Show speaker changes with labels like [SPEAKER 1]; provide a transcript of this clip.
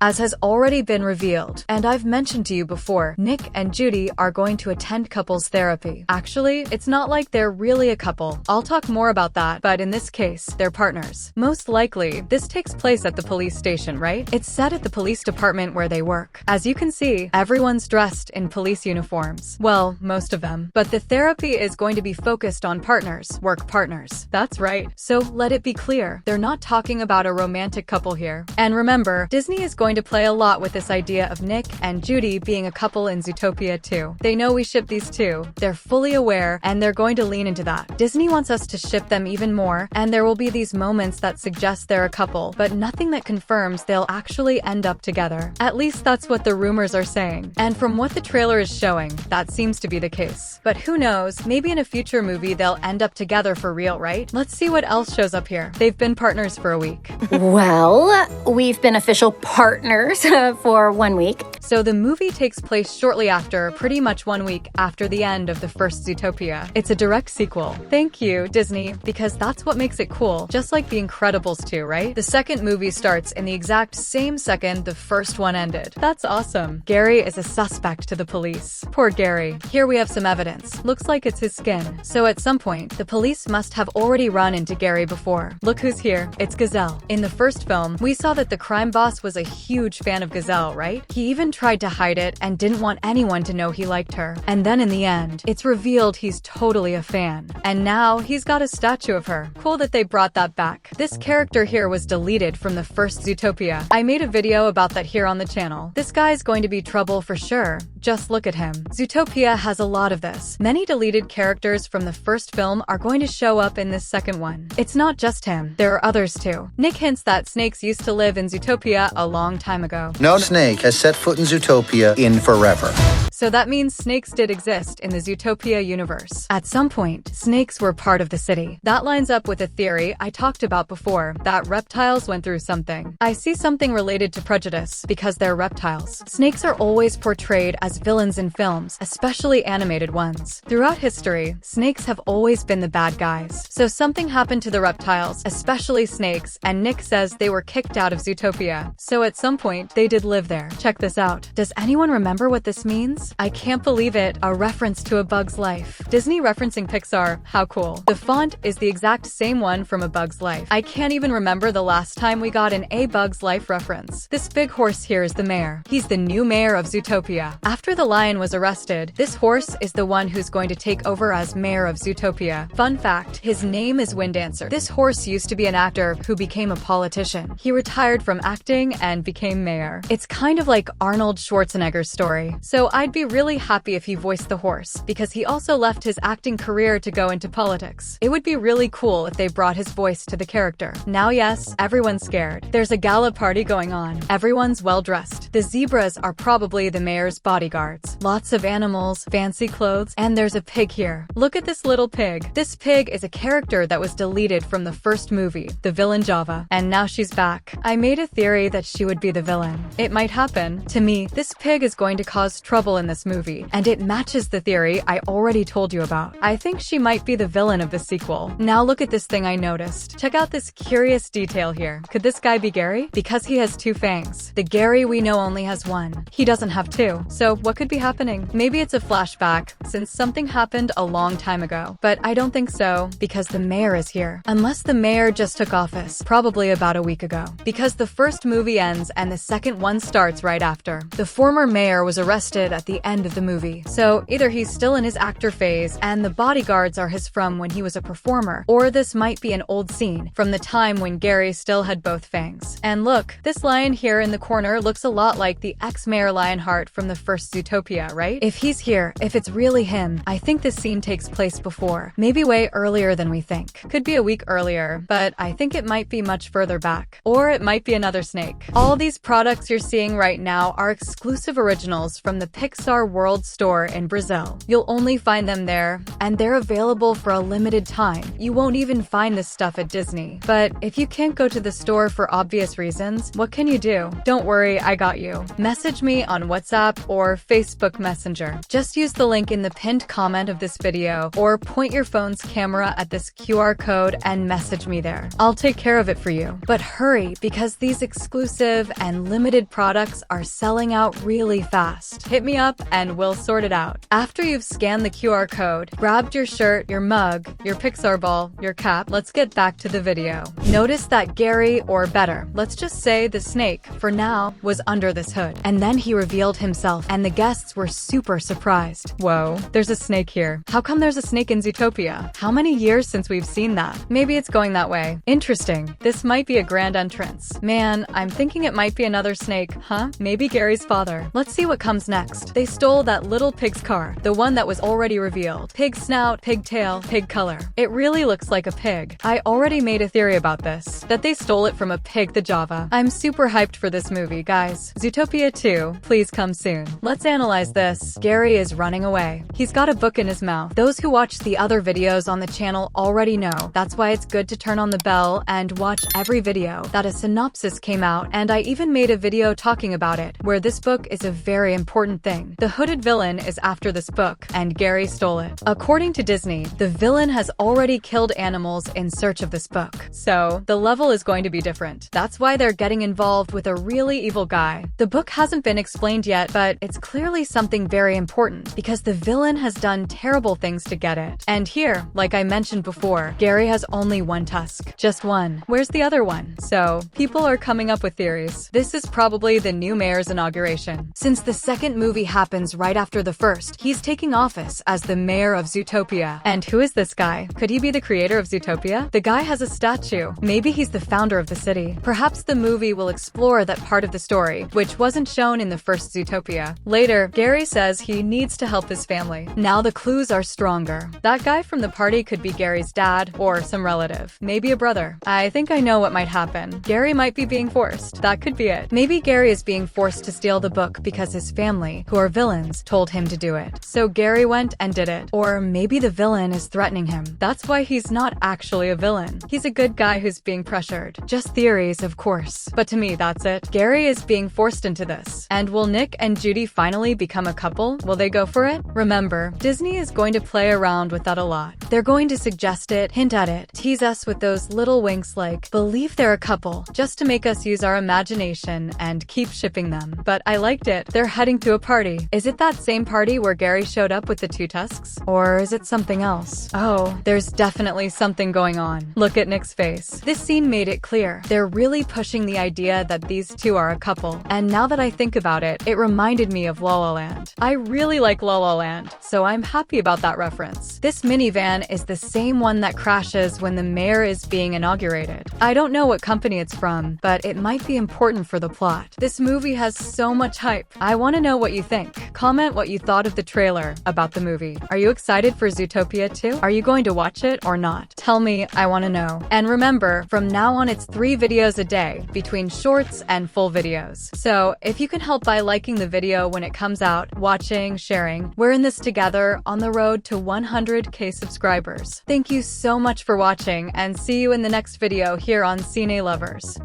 [SPEAKER 1] As has already been revealed, and I've mentioned to you before, Nick and Judy are going to attend couples therapy. Actually, it's not like they're really a couple. I'll talk more about that, but in this case, they're partners. Most likely, this takes place at the police station, right? It's set at the police department where they work. As you can see, everyone's dressed in police uniforms. Well, most of them. But the therapy is going to be focused on partners, work partners. That's right. So let it be clear, they're not talking about a romantic couple here. And remember, Disney is going to play a lot with this idea of Nick and Judy being a couple in Zootopia too. They know we ship these two. They're fully aware, and they're going to lean into that. Disney wants us to ship them even more, and there will be these moments that suggest they're a couple, but nothing that confirms they'll actually end up together. At least that's what the rumors are saying. And from what the trailer is showing, that seems to be the case. But who knows, maybe in a future movie they'll end up together for real, right? Let's see what else shows up here. They've been partners for a week.
[SPEAKER 2] Well, we've been official partners for 1 week.
[SPEAKER 1] So the movie takes place shortly after, pretty much 1 week after the end of the first Zootopia. It's a direct sequel. Thank you, Disney, because that's what makes it cool, just like The Incredibles 2, right? The second movie starts in the exact same second the first one ended. That's awesome. Gary is a suspect to the police. Poor Gary. Here we have some evidence. Looks like it's his skin. So at some point, the police must have already run into Gary before. Look who's here. It's Gazelle. In the first film, we saw that the crime boss was a huge fan of Gazelle, right? He even tried to hide it and didn't want anyone to know he liked her. And then in the end, it's revealed he's totally a fan. And now he's got a statue of her. Cool that they brought that back. This character here was deleted from the first Zootopia. I made a video about that here on the channel. This guy's going to be trouble for sure. Just look at him. Zootopia has a lot of this. Many deleted characters from the first film are going to show up in this second one. It's not just him. There are others too. Nick hints that snakes used to live in Zootopia a long time ago.
[SPEAKER 3] No snake has set foot in Zootopia in forever.
[SPEAKER 1] So that means snakes did exist in the Zootopia universe. At some point, snakes were part of the city. That lines up with a theory I talked about before, that reptiles went through something. I see something related to prejudice, because they're reptiles. Snakes are always portrayed as villains in films, especially animated ones. Throughout history, snakes have always been the bad guys. So something happened to the reptiles, especially snakes, and Nick says they were kicked out of Zootopia. So at some point, they did live there. Check this out. Does anyone remember what this means? I can't believe it, a reference to A Bug's Life. Disney referencing Pixar, how cool. The font is the exact same one from A Bug's Life. I can't even remember the last time we got an A Bug's Life reference. This big horse here is the mayor. He's the new mayor of Zootopia. After the lion was arrested, this horse is the one who's going to take over as mayor of Zootopia. Fun fact, his name is Winddancer. This horse used to be an actor who became a politician. He retired from acting and became mayor. It's kind of like Arnold Schwarzenegger's story. So I'd be really happy if he voiced the horse, because he also left his acting career to go into politics. It would be really cool if they brought his voice to the character. Now yes, everyone's scared. There's a gala party going on. Everyone's well dressed. The zebras are probably the mayor's bodyguards. Lots of animals, fancy clothes, and there's a pig here. Look at this little pig. This pig is a character that was deleted from the first movie, the villain Java, and now she's back. I made a theory that she would be the villain. It might happen. To me, this pig is going to cause trouble in this movie, and it matches the theory I already told you about. I think she might be the villain of the sequel. Now look at this thing I noticed. Check out this curious detail here. Could this guy be Gary? Because he has two fangs. The Gary we know only has one. He doesn't have two. So what could be happening? Maybe it's a flashback, since something happened a long time ago. But I don't think so, because the mayor is here. Unless the mayor just took office, probably about a week ago. Because the first movie ends and the second one starts right after. The former mayor was arrested at the end of the movie. So either he's still in his actor phase and the bodyguards are his from when he was a performer, or this might be an old scene from the time when Gary still had both fangs. And look, this lion here in the corner looks a lot like the ex-mayor Lionheart from the first Zootopia, right? If he's here, if it's really him, I think this scene takes place before, maybe way earlier than we think. Could be a week earlier, but I think it might be much further back. Or it might be another snake. All these products you're seeing right now are exclusive originals from the Pixar World Store in Brazil. You'll only find them there, and they're available for a limited time. You won't even find this stuff at Disney. But if you can't go to the store for obvious reasons, what can you do? Don't worry, I got you. Message me on WhatsApp or Facebook Messenger. Just use the link in the pinned comment of this video, or point your phone's camera at this QR code and message me there. I'll take care of it for you. But hurry, because these exclusive expensive and limited products are selling out really fast. Hit me up and we'll sort it out. After you've scanned the QR code, grabbed your shirt, your mug, your Pixar ball, your cap, let's get back to the video. Notice that Gary, or better, let's just say the snake, for now, was under this hood. And then he revealed himself, and the guests were super surprised. Whoa, there's a snake here. How come there's a snake in Zootopia? How many years since we've seen that? Maybe it's going that way. Interesting. This might be a grand entrance. Man, I'm thinking it might be another snake. Huh? Maybe Gary's father. Let's see what comes next. They stole that little pig's car, the one that was already revealed. Pig snout, pig tail, pig color. It really looks like a pig. I already made a theory about this, that they stole it from a pig the Java. I'm super hyped for this movie, guys. Zootopia 2, please come soon. Let's analyze this. Gary is running away. He's got a book in his mouth. Those who watched the other videos on the channel already know. That's why it's good to turn on the bell and watch every video that a synopsis came out, and I even made a video talking about it, where this book is a very important thing. The hooded villain is after this book, and Gary stole it. According to Disney, the villain has already killed animals in search of this book. So, the level is going to be different. That's why they're getting involved with a really evil guy. The book hasn't been explained yet, but it's clearly something very important, because the villain has done terrible things to get it. And here, like I mentioned before, Gary has only one tusk. Just one. Where's the other one? So, people are coming up with theories. This is probably the new mayor's inauguration. Since the second movie happens right after the first, he's taking office as the mayor of Zootopia. And who is this guy? Could he be the creator of Zootopia? The guy has a statue. Maybe he's the founder of the city. Perhaps the movie will explore that part of the story, which wasn't shown in the first Zootopia. Later, Gary says he needs to help his family. Now the clues are stronger. That guy from the party could be Gary's dad or some relative. Maybe a brother. I think I know what might happen. Gary might be being forced. That could be it. Maybe Gary is being forced to steal the book because his family, who are villains, told him to do it. So Gary went and did it. Or maybe the villain is threatening him. That's why he's not actually a villain. He's a good guy who's being pressured. Just theories, of course. But to me, that's it. Gary is being forced into this. And will Nick and Judy finally become a couple? Will they go for it? Remember, Disney is going to play around with that a lot. They're going to suggest it, hint at it, tease us with those little winks like, believe they're a couple, just to make us use our imagination and keep shipping them. But I liked it. They're heading to a party. Is it that same party where Gary showed up with the two tusks? Or is it something else? Oh, there's definitely something going on. Look at Nick's face. This scene made it clear. They're really pushing the idea that these two are a couple. And now that I think about it, it reminded me of La La Land. I really like La La Land, so I'm happy about that reference. This minivan is the same one that crashes when the mayor is being inaugurated. I don't know what company it's from, but it might be important for the plot. This movie has so much hype. I want to know what you think. Comment what you thought of the trailer about the movie. Are you excited for Zootopia 2? Are you going to watch it or not? Tell me, I want to know. And remember, from now on it's 3 videos a day, between shorts and full videos. So, if you can help by liking the video when it comes out, watching, sharing, we're in this together on the road to 100K subscribers. Thank you so much for watching, and see you in the next video here on Cine Lovers.